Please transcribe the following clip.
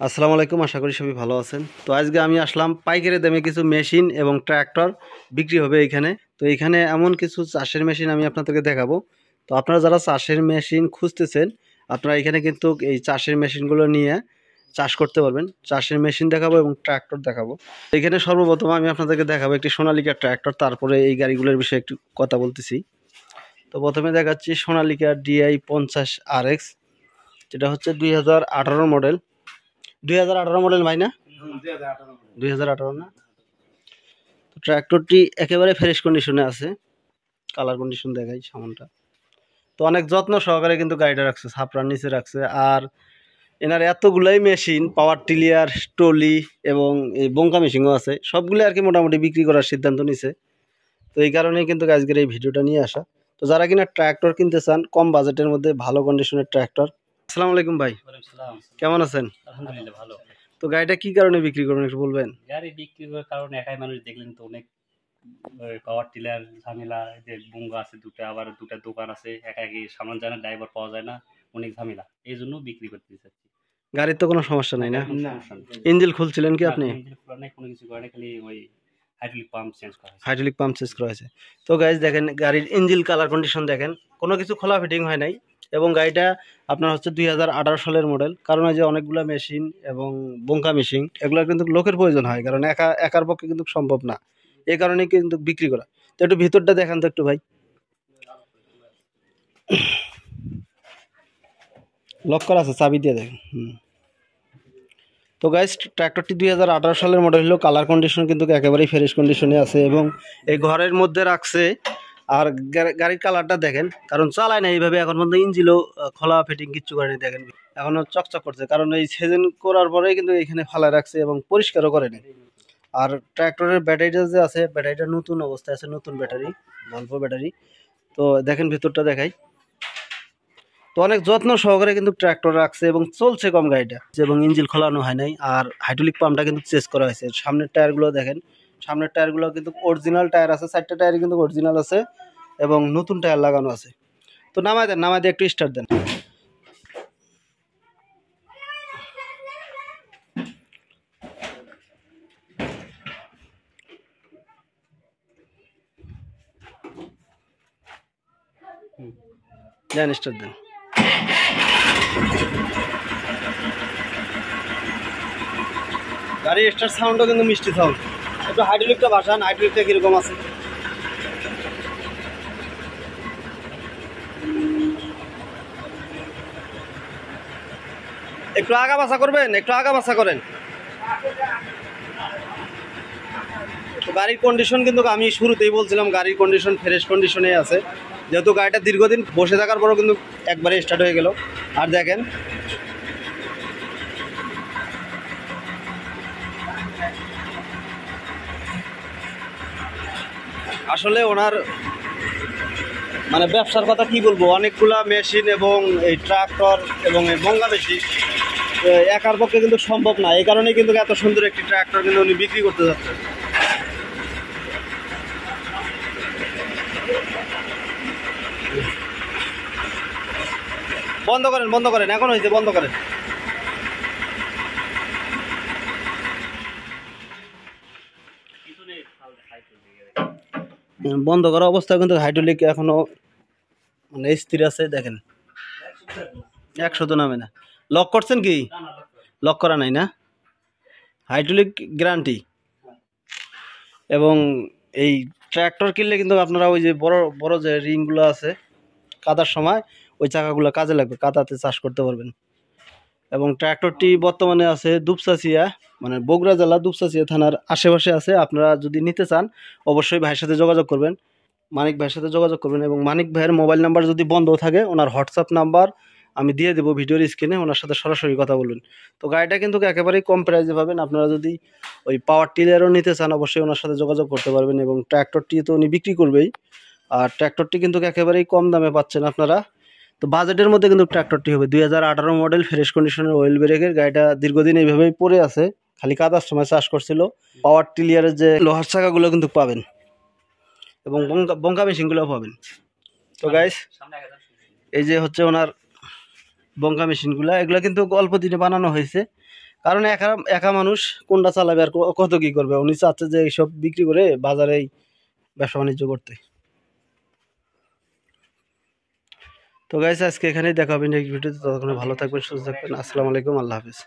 আসসালামু আলাইকুম, আশা করি সবাই ভালো আছেন। তো আজকে আমি আসলাম পাইকারি দামে কিছু মেশিন এবং ট্রাক্টর বিক্রি হবে এইখানে। তো এইখানে এমন কিছু চাষের মেশিন আমি আপনাদেরকে দেখাবো। তো আপনারা যারা চাষের মেশিন খুঁজতেছেন, আপনারা এখানে কিন্তু এই চাষের মেশিনগুলো নিয়ে চাষ করতে পারবেন। চাষের মেশিন দেখাবো এবং ট্রাক্টর দেখাবো। এখানে সর্বপ্রথম আমি আপনাদেরকে দেখাবো একটি সোনালিকা ট্রাক্টর, তারপরে এই গাড়িগুলোর বিষয়ে একটু কথা বলতেছি। তো প্রথমে দেখাচ্ছি সোনালিকা DI 50RX, যেটা হচ্ছে 2018 মডেল। 2018 মডেল ভাই না? 2018 না। তো ট্র্যাক্টরটি একেবারে ফ্রেশ কন্ডিশনে আছে। কালার কন্ডিশন দেখাই সামনটা। তো অনেক যত্ন সহকারে কিন্তু গাড়িটা রাখছে, ছাপড়ার নিচে রাখছে। আর এনার এতগুলাই মেশিন, পাওয়ার টিলিয়ার, টলি এবং এই বঙ্কা মেশিনও আছে, সবগুলো আর কি মোটামুটি বিক্রি করার সিদ্ধান্ত নিছে। তো এই কারণেই কিন্তু আজকের এই ভিডিওটা নিয়ে আসা। তো যারা কিনা ট্র্যাক্টর কিনতে চান কম বাজেটের মধ্যে, ভালো কন্ডিশনের ট্র্যাক্টর। আসসালামু আলাইকুম ভাই, কেমন আছেন? আলহামদুলিল্লাহ ভালো। তো গাড়িটা কি কারণে বিক্রি করবেন একটু বলবেন? গাড়ি বিক্রি করার কারণে একাই মানুষ, দেখলেন তো অনেক পাওয়ার টিলার ঝামেলা, যে বুঙ্গা আছে দুটো, আবার দুটো দোকান আছে, একাকি সামনে যায় না, ড্রাইভার পাওয়া যায় না, অনেক ঝামেলা। এই জন্য বিক্রি করতে চাচ্ছি। গাড়ির তো কোনো সমস্যা নাই না? সমস্যা নেই। ইঞ্জিন খুলছিলেন কি আপনি? ইঞ্জিন খোলা নেই, কোনো কিছু করে না, খালি ওই হাইড্রোলিক পাম্প চেঞ্জ করা হয়েছে। হাইড্রোলিক পাম্প চেঞ্জ করা হয়েছে। তো গাইজ দেখেন গাড়ির ইঞ্জিন কালার কন্ডিশন দেখেন, কোনো কিছু খোলা ফিটিং হয় নাই। এবং গাড়িটা আপনার হচ্ছে 2018 সালের মডেল। কারণ এই যে অনেকগুলো মেশিন এবং বঙ্কা মেশিন, এগুলো কিন্তু লোকের প্রয়োজন হয়, কারণ একার পক্ষে কিন্তু সম্ভব না। এই কারণেই কিন্তু বিক্রি করা। তো একটু ভিতরটা দেখান তো একটু ভাই। লক করা আছে, চাবি দিয়ে দেখেন। তো গাইজ ট্র্যাক্টরটি 2018 সালের মডেল হলো। কালার কন্ডিশন কিন্তু একেবারেই ফ্রেশ কন্ডিশনে আছে এবং এই ঘরের মধ্যে রাখছে। আর গাড়ির কালারটা দেখেন, কারণ চালায় না এইভাবে এখন পর্যন্ত, ইঞ্জিনও খোলা ফিটিং কিচ্ছু করেনি। দেখেন এখনও চকচক করছে, কারণ এই সিজন করার পরেই কিন্তু এখানে ফালায় রাখছে এবং পরিষ্কারও করেনি। আর ট্র্যাক্টরের ব্যাটারিটা যে আছে, ব্যাটারিটা নতুন অবস্থায় আছে, নতুন ব্যাটারি, ভলভো ব্যাটারি। তো দেখেন ভিতরটা দেখাই। তো অনেক যত্ন সহকারে কিন্তু ট্র্যাক্টর রাখছে এবং চলছে কম গাড়িটা, এবং ইঞ্জিন খোলানো হয় নাই। আর হাইড্রোলিক পাম্পটা কিন্তু চেঞ্জ করা হয়েছে। সামনের টায়ারগুলো দেখেন, সামনের টায়ারগুলো কিন্তু অরিজিনাল টায়ার আছে, 4টা টায়ারই কিন্তু অরিজিনাল আছে এবং নতুন টায়ার লাগানো আছে। তো নামায় দেন, নামায় দিয়ে একটু স্টার্ট দেন। দেন স্টার্ট দেন। গাড়ির স্টার্ট সাউন্ডও কিন্তু মিষ্টি সাউন্ড। একটু হাইড্রোলিকটা বাসান, হাইড্রোলিকটা কীরকম আছে। একটু আগা বাছা করবেন, একটু আগা বাছা করেন। তো গাড়ির কন্ডিশন কিন্তু আমি শুরুতেই বলছিলাম, গাড়ির কন্ডিশন ফ্রেশ কন্ডিশনে আছে, যেহেতু গাড়িটা দীর্ঘদিন বসে থাকার পরও কিন্তু একবারে স্টার্ট হয়ে গেল। আর দেখেন আসলে ওনার মানে ব্যবসার কথা কি বলবো, অনেকগুলা মেশিন এবং এই ট্রাক্টর এবং এই বঙ্গা মেশিন একার পক্ষে কিন্তু সম্ভব না। এই কারণে কিন্তু এত সুন্দর একটি ট্রাক্টর কিন্তু উনি বিক্রি করতে যাচ্ছেন। বন্ধ করেন, বন্ধ করেন, এখন হয়েছে, বন্ধ করেন। বন্ধ করা অবস্থায় কিন্তু হাইড্রোলিক এখনো মানে স্থির আছে। দেখেন 100 তো নামে না। লক করছেন কি? লক করা নাই না? Hydraulic guarantee. এবং এই ট্র্যাক্টর কিনলে কিন্তু আপনারা ওই যে বড় বড় যে রিংগুলো আছে, কাদার সময় ওই চাকাগুলো কাজে লাগবে, কাদাতে চাষ করতে পারবেন। এবং ট্র্যাক্টরটি বর্তমানে আছে দুপচাচিয়া, মানে বগুড়া জেলা দুপচাচিয়া থানার আশেপাশে আছে। আপনারা যদি নিতে চান অবশ্যই ভাইয়ের সাথে যোগাযোগ করবেন, মানিক ভাইয়ের সাথে যোগাযোগ করবেন। এবং মানিক ভাইয়ের মোবাইল নাম্বার যদি বন্ধ থাকে, ওনার হোয়াটসঅ্যাপ নাম্বার আমি দিয়ে দেবো ভিডিওর স্ক্রিনে, ওনার সাথে সরাসরি কথা বলুন। তো গাড়িটা কিন্তু একেবারেই কম প্রাইসে পাবেন। আপনারা যদি ওই পাওয়ার টিলারও নিতে চান অবশ্যই ওনার সাথে যোগাযোগ করতে পারবেন। এবং ট্র্যাক্টরটি তো উনি বিক্রি করবেই, আর ট্র্যাক্টরটি কিন্তু একেবারেই কম দামে পাচ্ছেন আপনারা। তো বাজেটের মধ্যে কিন্তু ট্র্যাক্টরটি হবে 2018 মডেল, ফ্রেশ কন্ডিশনের, ওয়েল ব্রেকের। গাড়িটা দীর্ঘদিন এইভাবেই পড়ে আছে, খালি কাদার সময় চাষ করছিল। পাওয়ার টিলিয়ারের যে লোহার চাকাগুলো কিন্তু পাবেন এবং বঙ্কা মেশিনগুলোও পাবেন। তো গাইস এই যে হচ্ছে ওনার বঙ্কা মেশিনগুলো, এগুলো কিন্তু অল্প দিনে বানানো হয়েছে, কারণ একা একা মানুষ কোনটা চালাবে আর কত কি করবে, উনি চাচ্ছে যে এইসব বিক্রি করে বাজারেই ব্যবসা বাণিজ্য করতে। তো গাইস আজকে এখানেই দেখা হবে নেক্সট ভিডিওতে, ততক্ষণ ভালো থাকবেন, সুস্থ থাকবেন, আসসালামু আলাইকুম, আল্লাহ হাফিজ।